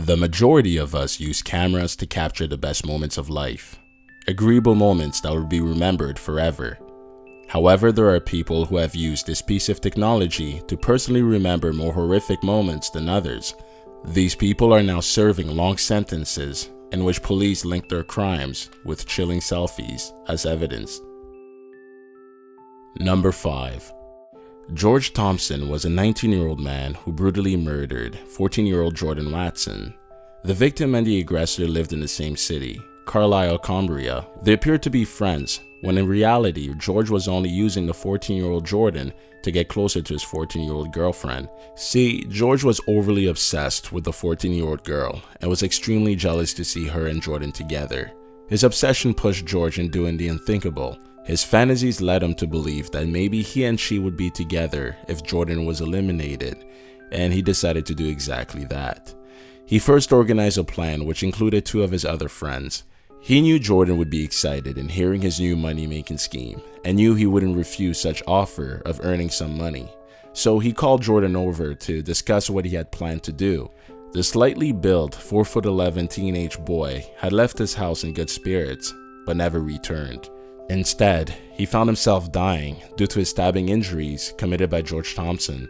The majority of us use cameras to capture the best moments of life, agreeable moments that will be remembered forever. However, there are people who have used this piece of technology to personally remember more horrific moments than others. These people are now serving long sentences in which police link their crimes with chilling selfies as evidence. Number 5. George Thompson was a 19-year-old man who brutally murdered 14-year-old Jordan Watson. The victim and the aggressor lived in the same city, Carlisle, Cumbria. They appeared to be friends, when in reality, George was only using the 14-year-old Jordan to get closer to his 14-year-old girlfriend. See, George was overly obsessed with the 14-year-old girl and was extremely jealous to see her and Jordan together. His obsession pushed George in doing the unthinkable. His fantasies led him to believe that maybe he and she would be together if Jordan was eliminated, and he decided to do exactly that. He first organized a plan which included 2 of his other friends. He knew Jordan would be excited in hearing his new money-making scheme and knew he wouldn't refuse such offer of earning some money. So he called Jordan over to discuss what he had planned to do. The slightly built 4'11" teenage boy had left his house in good spirits, but never returned. Instead, he found himself dying due to his stabbing injuries committed by George Thompson.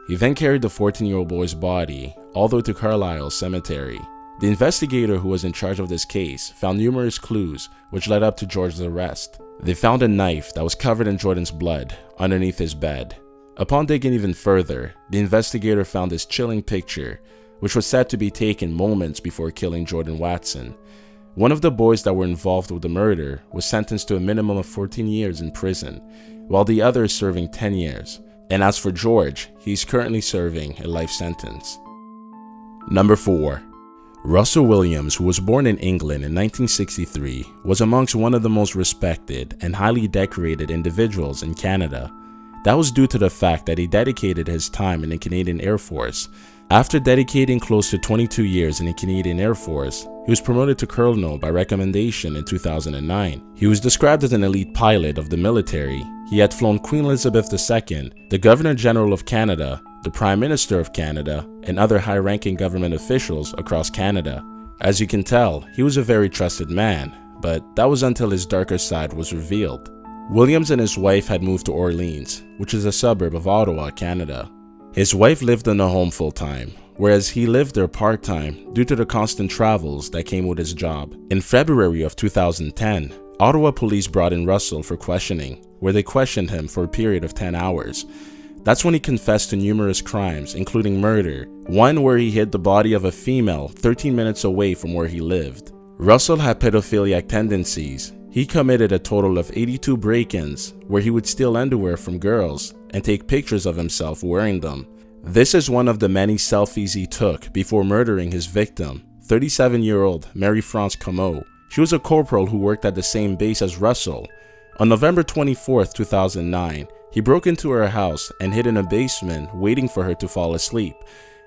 He then carried the 14-year-old boy's body all the way to Carlisle Cemetery. The investigator who was in charge of this case found numerous clues which led up to George's arrest. They found a knife that was covered in Jordan's blood underneath his bed. Upon digging even further, the investigator found this chilling picture, which was said to be taken moments before killing Jordan Watson. One of the boys that were involved with the murder was sentenced to a minimum of 14 years in prison, while the other is serving 10 years. And as for George, he's currently serving a life sentence. Number 4. Russell Williams, who was born in England in 1963, was amongst one of the most respected and highly decorated individuals in Canada. That was due to the fact that he dedicated his time in the Canadian Air Force. After dedicating close to 22 years in the Canadian Air Force, he was promoted to colonel by recommendation in 2009. He was described as an elite pilot of the military. He had flown Queen Elizabeth II, the Governor General of Canada, the Prime Minister of Canada, and other high-ranking government officials across Canada. As you can tell, he was a very trusted man, but that was until his darker side was revealed. Williams and his wife had moved to Orleans, which is a suburb of Ottawa, Canada. His wife lived in the home full-time, whereas he lived there part-time due to the constant travels that came with his job. In February of 2010, Ottawa police brought in Russell for questioning, where they questioned him for a period of 10 hours. That's when he confessed to numerous crimes, including murder, one where he hid the body of a female 13 minutes away from where he lived. Russell had pedophiliac tendencies. He committed a total of 82 break-ins, where he would steal underwear from girls and take pictures of himself wearing them. This is one of the many selfies he took before murdering his victim, 37-year-old Marie-France Comeau. She was a corporal who worked at the same base as Russell. On November 24, 2009, he broke into her house and hid in a basement waiting for her to fall asleep.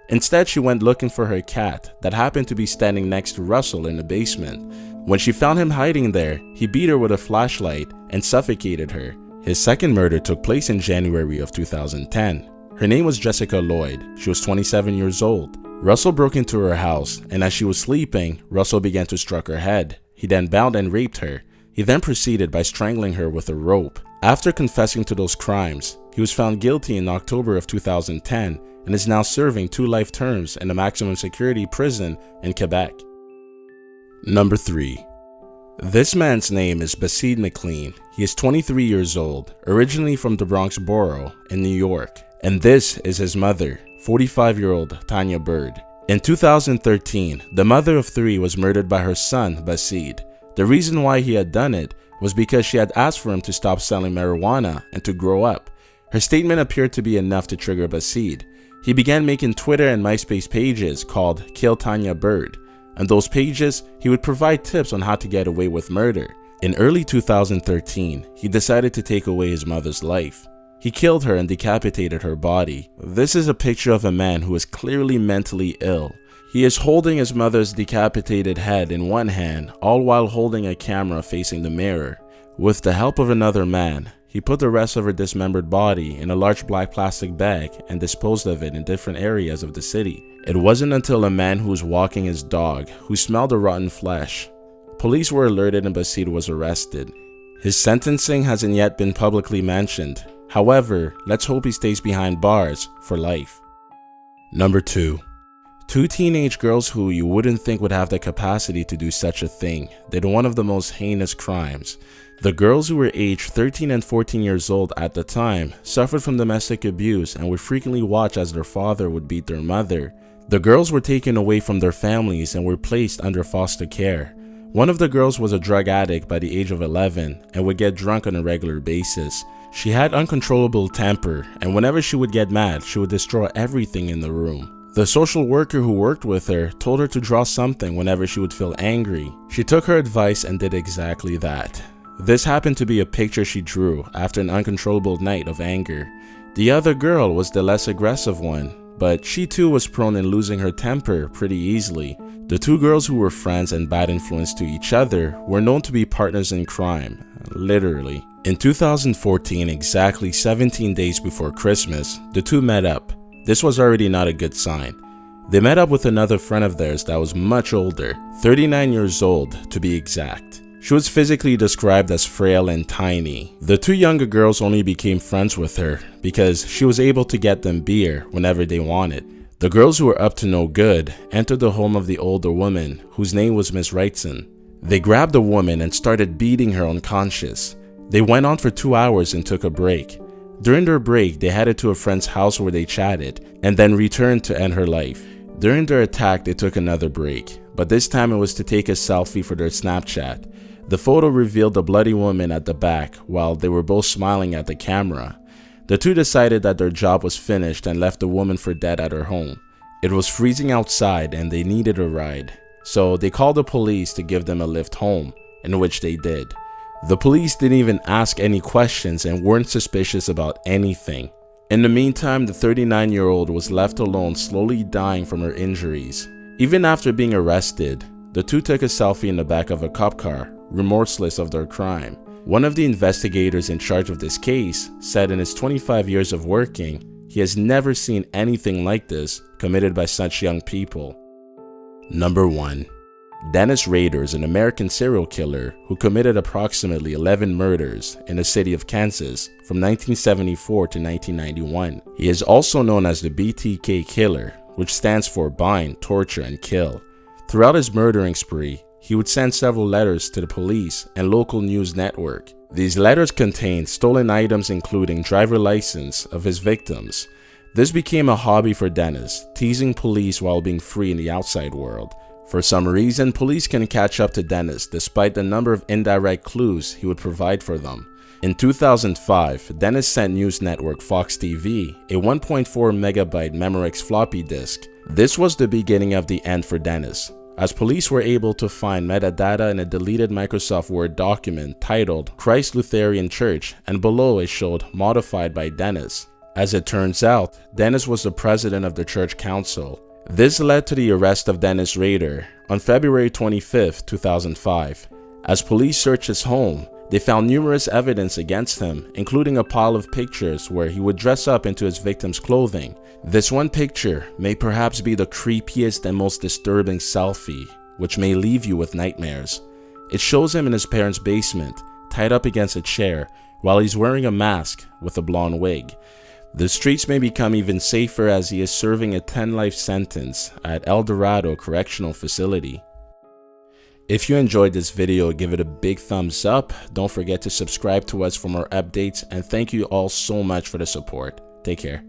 Instead, she went looking for her cat that happened to be standing next to Russell in the basement. When she found him hiding there, he beat her with a flashlight and suffocated her. His second murder took place in January of 2010. Her name was Jessica Lloyd. She was 27 years old. Russell broke into her house, and as she was sleeping, Russell began to stroke her head. He then bound and raped her. He then proceeded by strangling her with a rope. After confessing to those crimes, he was found guilty in October of 2010 and is now serving 2 life terms in a maximum security prison in Quebec. Number 3. This man's name is Basid McLean. He is 23 years old, originally from the Bronx Borough in New York. And this is his mother, 45-year-old Tanya Bird. In 2013, the mother of 3 was murdered by her son, Basid. The reason why he had done it was because she had asked for him to stop selling marijuana and to grow up. Her statement appeared to be enough to trigger Basid. He began making Twitter and MySpace pages called Kill Tanya Bird. On those pages, he would provide tips on how to get away with murder. In early 2013, he decided to take away his mother's life. He killed her and decapitated her body. This is a picture of a man who is clearly mentally ill. He is holding his mother's decapitated head in one hand, all while holding a camera facing the mirror. With the help of another man, he put the rest of her dismembered body in a large black plastic bag and disposed of it in different areas of the city. It wasn't until a man who was walking his dog who smelled the rotten flesh. Police were alerted and Basid was arrested. His sentencing hasn't yet been publicly mentioned. However, let's hope he stays behind bars for life. Number 2. Two teenage girls who you wouldn't think would have the capacity to do such a thing did one of the most heinous crimes. The girls, who were aged 13 and 14 years old at the time, suffered from domestic abuse and would frequently watch as their father would beat their mother. The girls were taken away from their families and were placed under foster care. One of the girls was a drug addict by the age of 11 and would get drunk on a regular basis. She had uncontrollable temper, and whenever she would get mad, she would destroy everything in the room. The social worker who worked with her told her to draw something whenever she would feel angry. She took her advice and did exactly that. This happened to be a picture she drew after an uncontrollable night of anger. The other girl was the less aggressive one, but she too was prone in losing her temper pretty easily. The two girls, who were friends and bad influence to each other, were known to be partners in crime, literally. In 2014, exactly 17 days before Christmas, the two met up. This was already not a good sign. They met up with another friend of theirs that was much older, 39 years old to be exact. She was physically described as frail and tiny. The two younger girls only became friends with her because she was able to get them beer whenever they wanted. The girls, who were up to no good, entered the home of the older woman, whose name was Miss Wrightson. They grabbed the woman and started beating her unconscious. They went on for 2 hours and took a break. During their break, they headed to a friend's house where they chatted, and then returned to end her life. During their attack, they took another break, but this time it was to take a selfie for their Snapchat. The photo revealed the bloody woman at the back while they were both smiling at the camera. The two decided that their job was finished and left the woman for dead at her home. It was freezing outside and they needed a ride, so they called the police to give them a lift home, in which they did. The police didn't even ask any questions and weren't suspicious about anything. In the meantime, the 39-year-old was left alone, slowly dying from her injuries. Even after being arrested, the two took a selfie in the back of a cop car, remorseless of their crime. One of the investigators in charge of this case said in his 25 years of working, he has never seen anything like this committed by such young people. Number 1. Dennis Rader is an American serial killer who committed approximately 11 murders in the city of Kansas from 1974 to 1991. He is also known as the BTK killer, which stands for bind, torture, and kill. Throughout his murdering spree, he would send several letters to the police and local news network. These letters contained stolen items including driver license of his victims. This became a hobby for Dennis, teasing police while being free in the outside world. For some reason, police can catch up to Dennis despite the number of indirect clues he would provide for them. In 2005, Dennis sent news network Fox TV a 1.4 megabyte Memorex floppy disk. This was the beginning of the end for Dennis, as police were able to find metadata in a deleted Microsoft Word document titled Christ Lutheran Church, and below it showed modified by Dennis. As it turns out, Dennis was the president of the church council. This led to the arrest of Dennis Rader on February 25, 2005. As police searched his home, they found numerous evidence against him, including a pile of pictures where he would dress up into his victim's clothing. This one picture may perhaps be the creepiest and most disturbing selfie, which may leave you with nightmares. It shows him in his parents' basement, tied up against a chair, while he's wearing a mask with a blonde wig. The streets may become even safer as he is serving a 10-life sentence at El Dorado Correctional Facility. If you enjoyed this video, give it a big thumbs up. Don't forget to subscribe to us for more updates, and thank you all so much for the support. Take care.